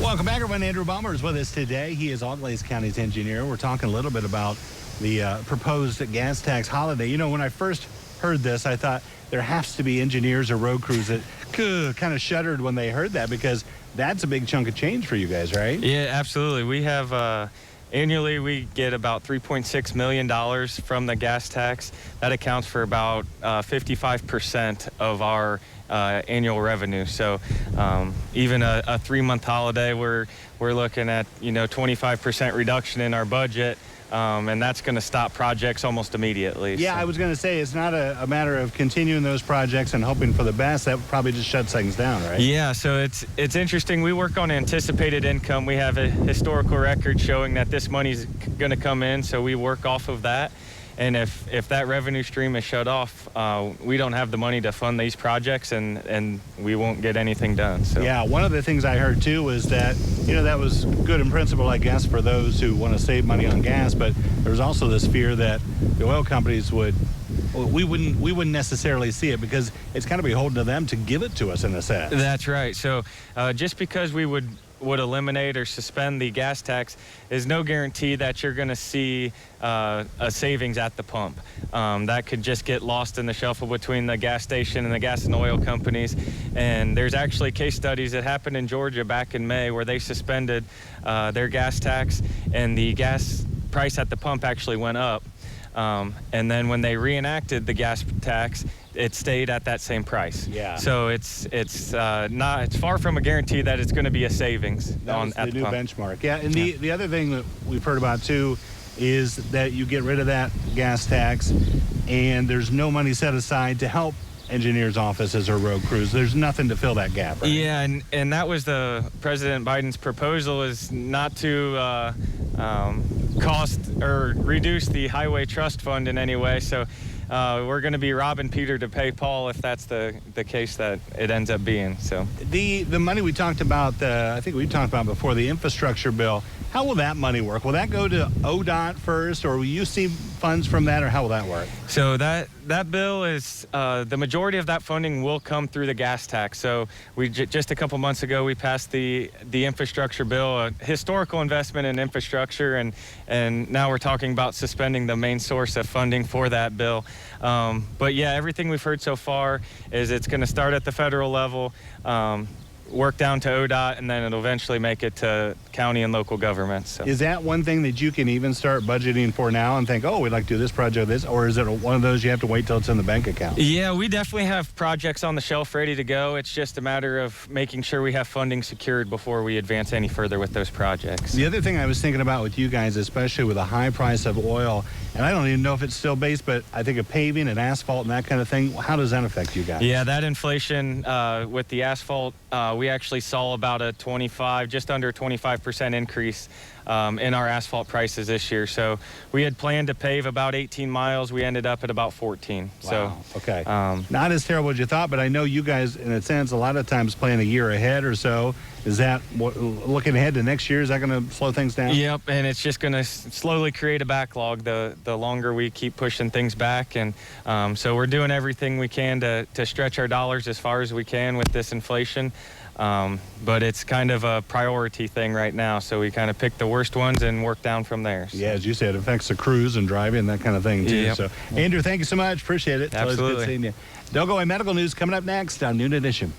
Welcome back, everyone. Andrew Baumer is with us today. He is Auglaize County's engineer. We're talking a little bit about the proposed gas tax holiday. You know, when I first heard this, I thought there has to be engineers or road crews that kind of shuddered when they heard that, because that's a big chunk of change for you guys, right? Yeah, absolutely. We have annually we get about $3.6 million from the gas tax. That accounts for about 55% of our annual revenue. So even a 3-month holiday, we're looking at 25% reduction in our budget. And that's going to stop projects almost immediately. Yeah, so. I was going to say, it's not a matter of continuing those projects and hoping for the best. That probably just shuts things down, right? Yeah, so it's interesting. We work on anticipated income. We have a historical record showing that this money's going to come in, so we work off of that. And if that revenue stream is shut off, we don't have the money to fund these projects, and we won't get anything done. So. Yeah, one of the things I heard too was that, that was good in principle, I guess, for those who want to save money on gas, but there was also this fear that the oil companies we wouldn't necessarily see it, because it's kind of beholden to them to give it to us in a sense. That's right. So just because we would eliminate or suspend the gas tax is no guarantee that you're going to see a savings at the pump. That could just get lost in the shuffle between the gas station and the gas and oil companies. And there's actually case studies that happened in Georgia back in May where they suspended their gas tax, and the gas price at the pump actually went up. And then when they reenacted the gas tax, it stayed at that same price. Yeah. So it's far from a guarantee that it's going to be a savings at the pump. That's the new benchmark. Yeah, and Yeah. the other thing that we've heard about too is that you get rid of that gas tax, and there's no money set aside to help engineers' offices or road crews. There's nothing to fill that gap, right? Yeah, and that was President Biden's proposal, is not to cost or reduce the highway trust fund in any way. So we're going to be robbing Peter to pay Paul if that's the case that it ends up being. So the money we talked about, I think we talked about before, the infrastructure bill, how will that money work? Will that go to ODOT first, or will you see funds from that, or how will that work? So that bill is, the majority of that funding will come through the gas tax. So we just a couple months ago, we passed the infrastructure bill, a historical investment in infrastructure, and now we're talking about suspending the main source of funding for that bill. But yeah, everything we've heard so far is it's going to start at the federal level, work down to ODOT, and then it'll eventually make it to county and local governments. So. Is that one thing that you can even start budgeting for now and think, oh, we'd like to do this project, this, or is it one of those you have to wait till it's in the bank account? Yeah, we definitely have projects on the shelf ready to go. It's just a matter of making sure we have funding secured before we advance any further with those projects. The other thing I was thinking about with you guys, especially with the high price of oil, and I don't even know if it's still based, but I think of paving and asphalt and that kind of thing, how does that affect you guys? Yeah, that inflation with the asphalt, we actually saw about a just under 25% increase in our asphalt prices this year. So we had planned to pave about 18 miles. We ended up at about 14. Wow. So, okay. Not as terrible as you thought, but I know you guys, in a sense, a lot of times plan a year ahead or so. Is that, looking ahead to next year, is that going to slow things down? Yep, and it's just going to slowly create a backlog the longer we keep pushing things back. And so we're doing everything we can to stretch our dollars as far as we can with this inflation. But it's kind of a priority thing right now, so we kind of pick the worst ones and work down from there. So. Yeah, as you said, it affects the crews and driving and that kind of thing, too. Yep. So, Andrew, thank you so much. Appreciate it. Absolutely. It's always good seeing you. Don't go away. Medical news coming up next on Noon Edition.